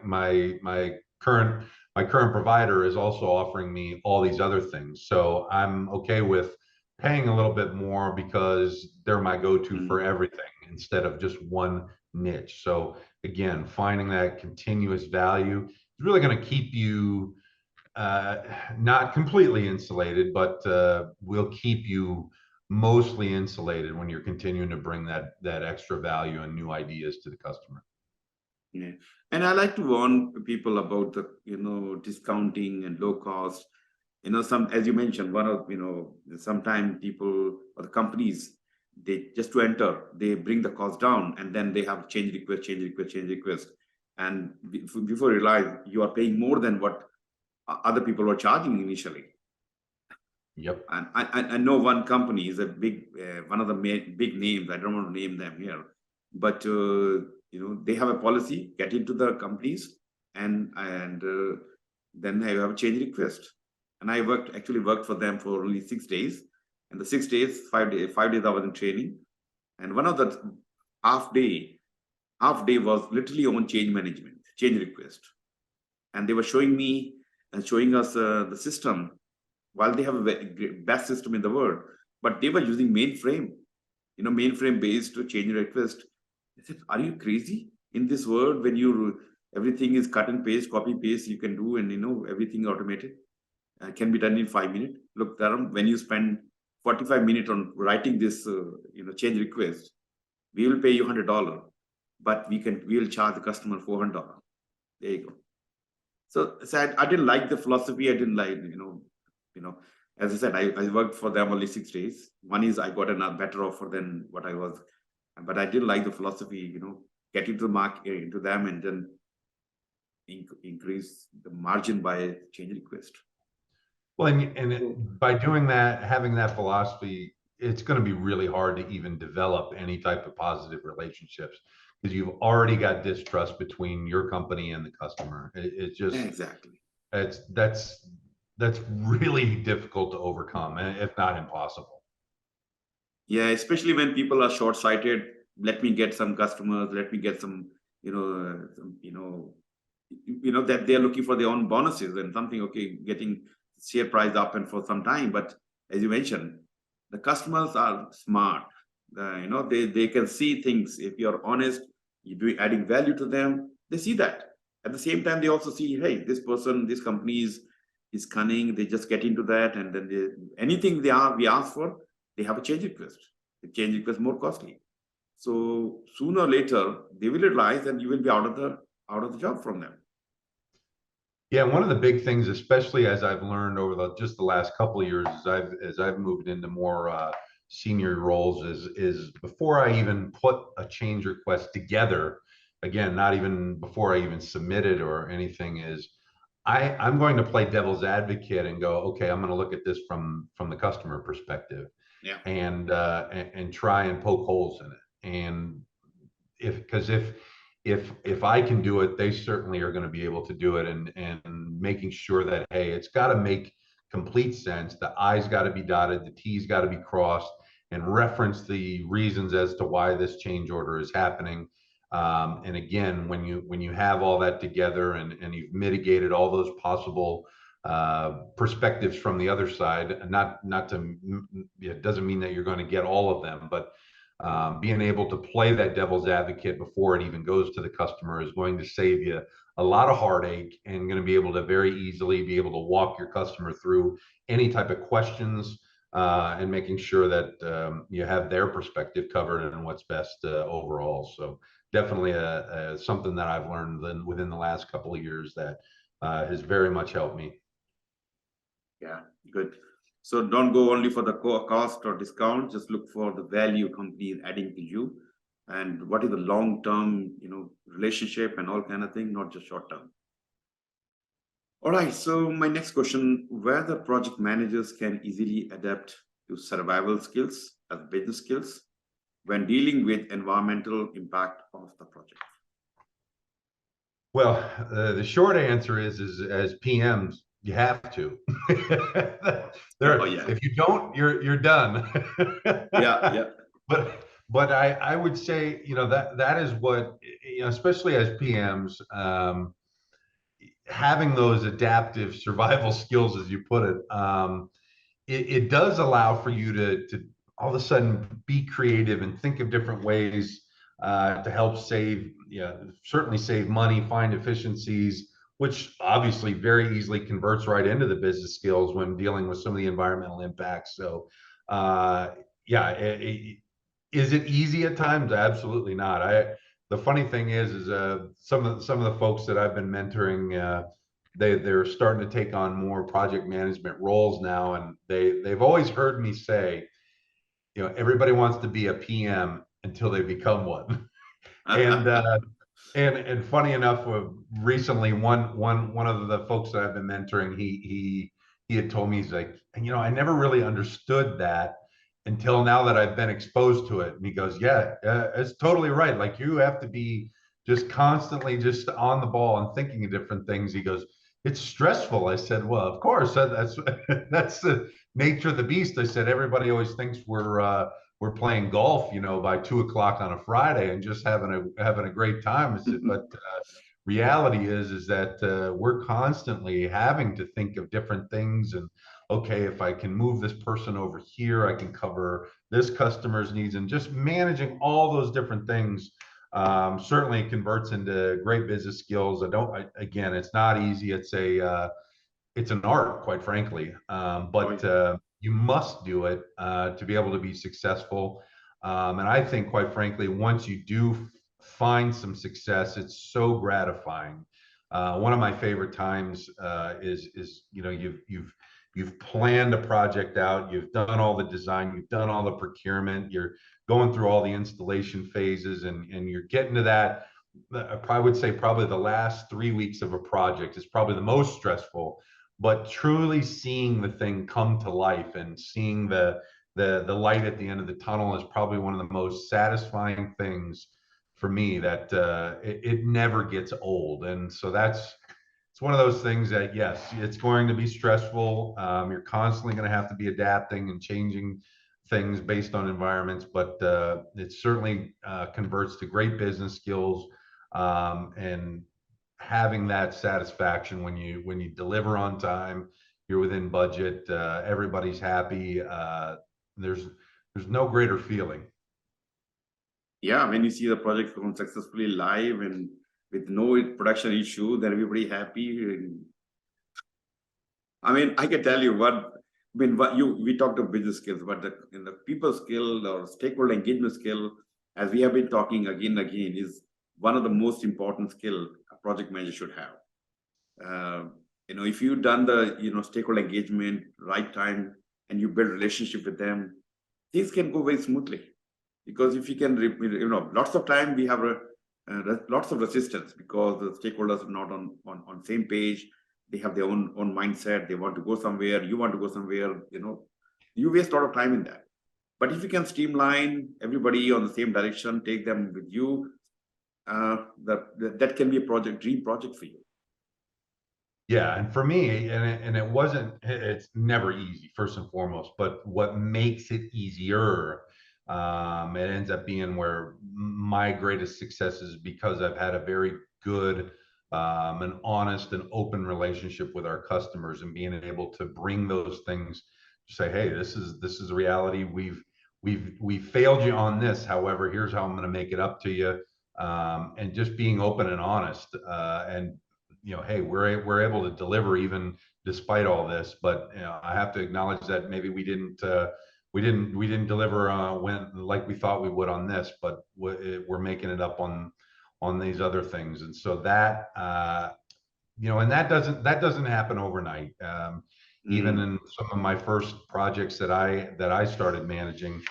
current provider is also offering me all these other things, so I'm okay with paying a little bit more because they're my go-to for everything instead of just one niche. So again, finding that continuous value is really going to keep you not completely insulated, but will keep you mostly insulated when you're continuing to bring that extra value and new ideas to the customer. Yeah. And I like to warn people about the, discounting and low cost. As you mentioned, sometimes people or the companies, they just to enter, they bring the cost down and then they have change request, change request, change request. And before you realize you are paying more than what other people were charging initially. Yep. And I know one company is a big, one of the big names. I don't want to name them here, but they have a policy: get into the companies, and then I have a change request. And I actually worked for them for only 6 days, and the 6 days, 5 days, 5 days I was in training, and one of the half day, was literally on change management, change request, and they were showing me and showing us the system. While they have a best system in the world, but they were using mainframe, mainframe based to change request. I said, are you crazy? In this world, when everything is cut and paste, copy paste, you can do, and everything automated can be done in 5 minutes. Look, Dharam, when you spend 45 minutes on writing this, change request, we will pay you $100, but we will charge the customer $400. There you go. So I didn't like the philosophy. I didn't like, as I said, I worked for them only 6 days. One is I got a better offer than what I was, but I didn't like the philosophy, get into the market, into them, and then increase the margin by change request. Well, and by doing that, having that philosophy, it's going to be really hard to even develop any type of positive relationships because you've already got distrust between your company and the customer. It's just exactly. That's really difficult to overcome, if not impossible. Yeah, especially when people are short-sighted. Let me get some customers. Let me get some, that they're looking for their own bonuses and something. Okay, getting share price up and for some time. But as you mentioned, the customers are smart. They can see things. If you're honest, you're adding value to them. They see that. At the same time, they also see, hey, this person, this company is cunning. They just get into that, and then anything we ask for, they have a change request. The change request more costly. So sooner or later, they will realize, and you will be out of the job from them. Yeah, one of the big things, especially as I've learned over just the last couple of years, as I've moved into more senior roles, is before I even put a change request together, again, not even before I even submit it or anything, is I'm going to play devil's advocate and go, okay, I'm going to look at this from the customer perspective, yeah, and try and poke holes in it, and if I can do it, they certainly are going to be able to do it, and making sure that, hey, it's got to make complete sense. The I's got to be dotted, the T's got to be crossed, and reference the reasons as to why this change order is happening. And again, when you have all that together and you've mitigated all those possible perspectives from the other side, it doesn't mean that you're going to get all of them, but being able to play that devil's advocate before it even goes to the customer is going to save you a lot of heartache, and going to be able to very easily be able to walk your customer through any type of questions, and making sure that you have their perspective covered and what's best overall. So definitely something that I've learned within the last couple of years that has very much helped me. Yeah, good. So don't go only for the cost or discount. Just look for the value company is adding to you, and what is the long-term, relationship and all kind of thing, not just short-term. All right. So my next question: whether project managers can easily adapt to survival skills as business skills when dealing with environmental impact of the project? Well, the short answer is as PMs, you have to. Oh, yeah. If you don't, you're done. Yeah. But I would say, that is what, especially as PMs, having those adaptive survival skills, as you put it, it does allow for you to all of a sudden be creative and think of different ways to help certainly save money, find efficiencies, which obviously very easily converts right into the business skills when dealing with some of the environmental impacts. So, yeah, is it easy at times? Absolutely not. The funny thing is some of the folks that I've been mentoring, they're starting to take on more project management roles now, and they've always heard me say, everybody wants to be a PM until they become one. And and funny enough, recently one of the folks that I've been mentoring, he had told me, he's like, I never really understood that until now that I've been exposed to it. And he goes, yeah, it's totally right. Like, you have to be just constantly just on the ball and thinking of different things. He goes, it's stressful. I said, well, of course, that's that's the nature of the beast. I said, everybody always thinks we're playing golf, by 2 o'clock on a Friday and just having a great time. But reality is that we're constantly having to think of different things. And okay, if I can move this person over here, I can cover this customer's needs, and just managing all those different things. Certainly converts into great business skills. Again, it's not easy. It's an art, quite frankly. But you must do it to be able to be successful. And I think, quite frankly, once you do find some success, it's so gratifying. One of my favorite times is you've planned a project out, you've done all the design, you've done all the procurement, you're going through all the installation phases, and you're getting to that. I would say probably the last 3 weeks of a project is probably the most stressful, but truly seeing the thing come to life and seeing the light at the end of the tunnel is probably one of the most satisfying things for me, that it never gets old. And so it's one of those things that, yes, it's going to be stressful. You're constantly going to have to be adapting and changing things based on environments, but it certainly converts to great business skills, and having that satisfaction when you deliver on time, you're within budget, everybody's happy. There's no greater feeling. Yeah, when you see the project going successfully live and with no production issue, then everybody happy. I mean, I can tell you we talked of business skills, but in the people skill or stakeholder engagement skill, as we have been talking again and again, is one of the most important skill a project manager should have. If you've done the stakeholder engagement right time and you build relationship with them, things can go very smoothly. Because if you can, lots of time we have lots of resistance because the stakeholders are not on same page. They have their own mindset. They want to go somewhere. You want to go somewhere. You waste a lot of time in that. But if you can streamline everybody on the same direction, take them with you, that can be a dream project for you. Yeah, and for me, it's never easy, first and foremost, but what makes it easier, it ends up being where my greatest success is, because I've had a very good, an honest and open relationship with our customers, and being able to bring those things to say, hey, this is a reality. We've failed you on this. However, here's how I'm going to make it up to you. And just being open and honest, and hey, we're able to deliver even despite all this. But I have to acknowledge that maybe we didn't deliver when like we thought we would on this, but we're making it up on these other things. And so that and that doesn't happen overnight. Even in some of my first projects that I started managing,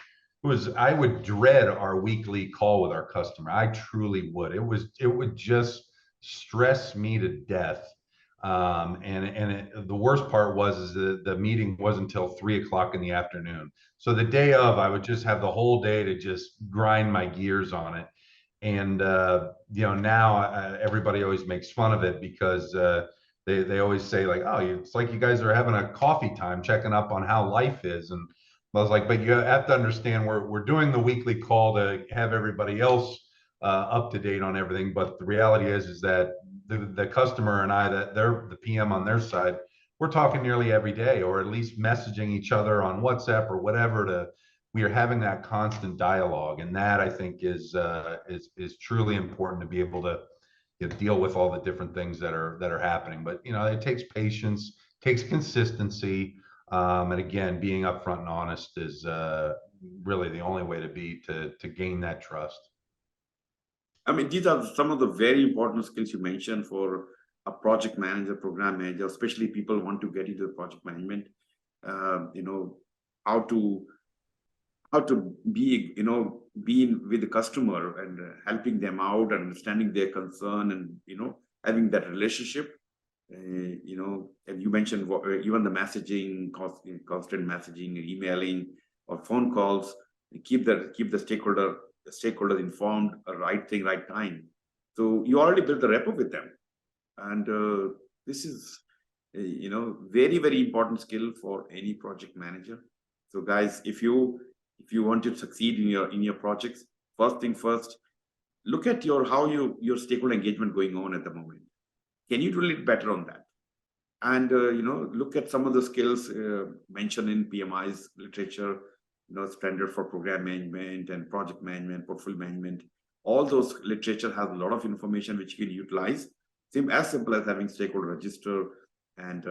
I would dread our weekly call with our customer. I truly would. It would just stress me to death. The worst part was the meeting wasn't until 3 o'clock in the afternoon. So the day of, I would just have the whole day to just grind my gears on it. And now everybody always makes fun of it, because they always say, like, oh, it's like you guys are having a coffee time checking up on how life is. And I was like, but you have to understand, we're doing the weekly call to have everybody else up to date on everything. But the reality is that the customer and I, that they're the PM on their side, we're talking nearly every day, or at least messaging each other on WhatsApp or whatever. We are having that constant dialogue, and that, I think, is truly important, to be able to deal with all the different things that are happening. But it takes patience, takes consistency, and again, being upfront and honest is really the only way to be to gain that trust. I mean, these are some of the very important skills you mentioned for a project manager, program manager, especially people want to get into the project management. How to be, being with the customer and helping them out, understanding their concern, and having that relationship. And you mentioned even the messaging, constant messaging, emailing, or phone calls. Keep the stakeholders informed, right thing, right time. So you already built the rapport with them, and this is very, very important skill for any project manager. So guys, if you want to succeed in your projects, first thing first, look at how your stakeholder engagement going on at the moment. Can you do a little better on that? And look at some of the skills mentioned in PMI's literature, standard for program management and project management, portfolio management. All those literature has a lot of information which you can utilize. As simple as having stakeholder register and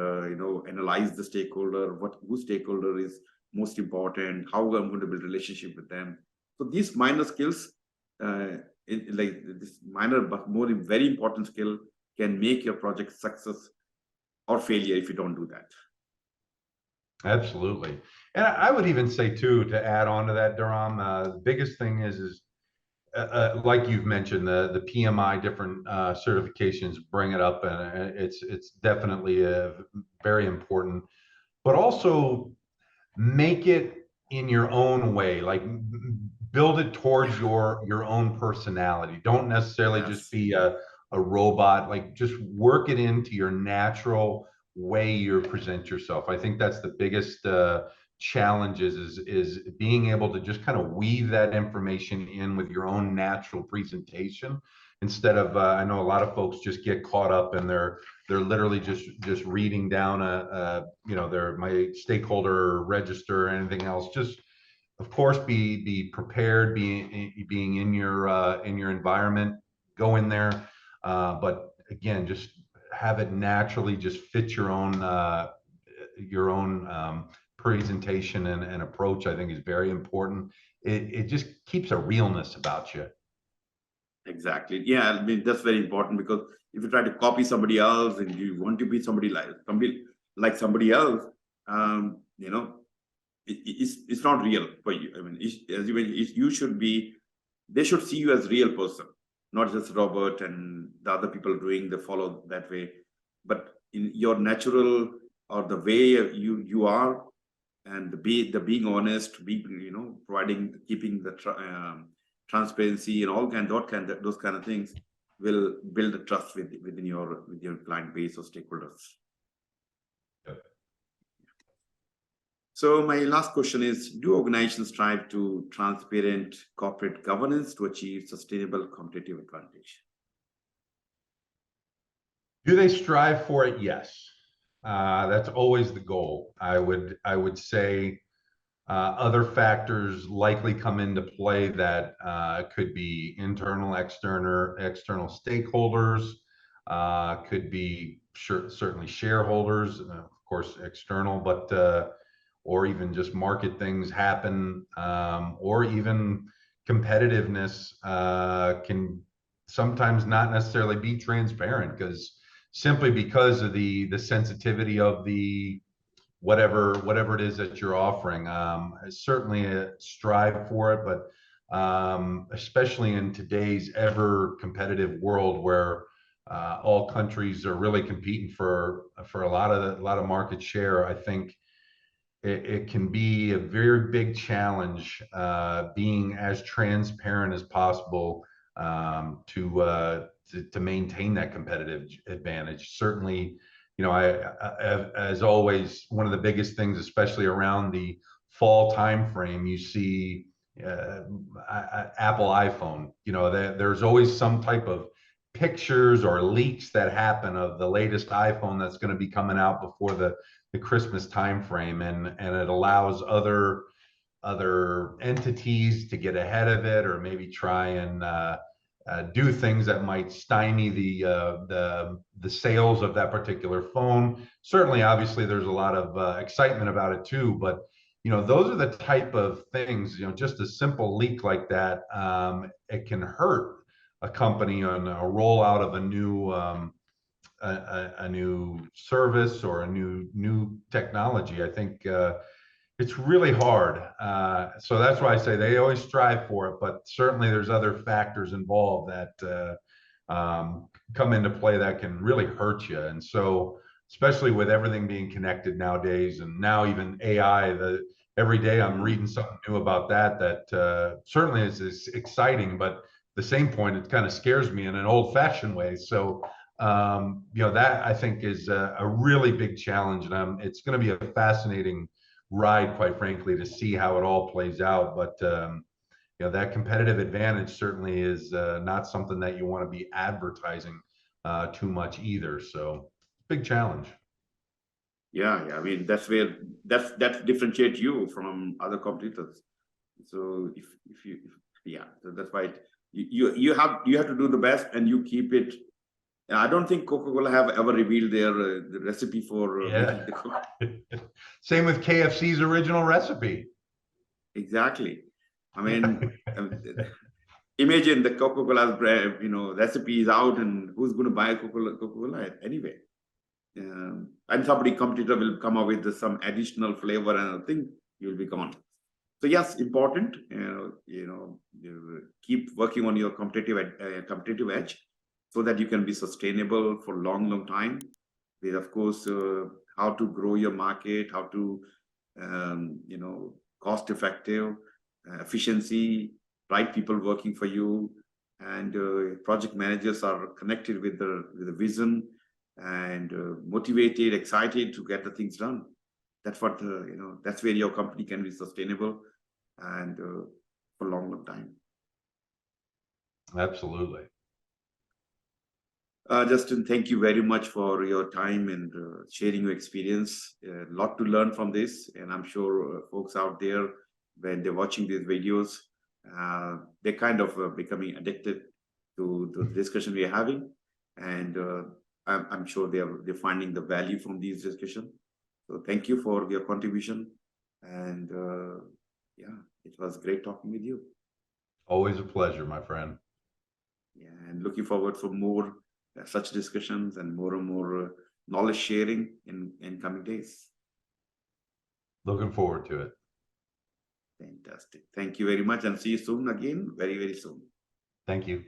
analyze the stakeholder, who stakeholder is most important, how I'm going to build relationship with them. So these minor skills, like this minor but more very important skill, can make your project success or failure if you don't do that. Absolutely. And I would even say too, to add on to that, Dharam, the biggest thing is like you've mentioned, the PMI different certifications bring it up, and it's definitely very important. But also make it in your own way, like build it towards your own personality. Don't necessarily just be a robot. Like just work it into your natural way you present yourself. I think that's the biggest challenge is being able to just kind of weave that information in with your own natural presentation, instead of I know a lot of folks just get caught up and they're literally just reading down my stakeholder register or anything else. Just of course be prepared, being in your environment, go in there, but again, just have it naturally just fit your own presentation and approach. I think is very important. It just keeps a realness about you. Exactly. Yeah, I mean that's very important, because if you try to copy somebody else and you want to be somebody like somebody else, it's not real for you. I mean, you should be. They should see you as real person, not just Robert and the other people doing the follow that way, but in your natural or the way you are, and the being honest, providing, keeping the transparency and those kind of things will build a trust with your client base or stakeholders. Yep. So my last question is, do organizations strive to transparent corporate governance to achieve sustainable competitive advantage? Do they strive for it? Yes. That's always the goal. I would say other factors likely come into play that could be internal, external stakeholders, could be certainly shareholders, of course external, but or even just market things happen, or even competitiveness can sometimes not necessarily be transparent, simply because of the sensitivity of the whatever it is that you're offering. Certainly strive for it, but especially in today's ever competitive world where all countries are really competing for a lot of market share, I think it can be a very big challenge being as transparent as possible to maintain that competitive advantage. Certainly, as always, one of the biggest things, especially around the fall timeframe, you see Apple iPhone. There's always some type of pictures or leaks that happen of the latest iPhone that's going to be coming out before the Christmas timeframe, and it allows other entities to get ahead of it, or maybe try and do things that might stymie the sales of that particular phone. Certainly, obviously, there's a lot of excitement about it too, but those are the type of things, just a simple leak like that, it can hurt a company on a rollout of a new service or a new technology. I think it's really hard. So that's why I say they always strive for it, but certainly there's other factors involved that come into play that can really hurt you. And so, especially with everything being connected nowadays, and now even AI, every day I'm reading something new about that certainly is exciting, but at the same point, it kind of scares me in an old-fashioned way. So, that I think is a really big challenge, and it's going to be a fascinating ride, quite frankly, to see how it all plays out. But that competitive advantage certainly is not something that you want to be advertising too much either. So big challenge. Yeah. I mean, that differentiates you from other competitors. So so that's why you have to do the best, and you keep it. I don't think Coca-Cola have ever revealed their the recipe for making the Coke. Same with KFC's original recipe. Exactly. I mean, imagine the Coca-Cola's recipe is out, and who's going to buy Coca-Cola anyway? And somebody competitor will come up with some additional flavor, and I think you'll be gone. So yes, important. You keep working on your competitive edge, so that you can be sustainable for long time. With, of course, how to grow your market, how to cost effective, efficiency, right people working for you, and project managers are connected with the vision, and motivated, excited to get the things done. That's what that's where your company can be sustainable and for long time. Absolutely. Justin, thank you very much for your time and sharing your experience. A lot to learn from this, and I'm sure folks out there, when they're watching these videos, they're kind of becoming addicted to the discussion we're having, and I'm sure they're finding the value from these discussions. So thank you for your contribution, and it was great talking with you. Always a pleasure, my friend. Yeah, and looking forward for more such discussions and more knowledge sharing in coming days. Looking forward to it. Fantastic. Thank you very much, and see you soon again, very soon. Thank you.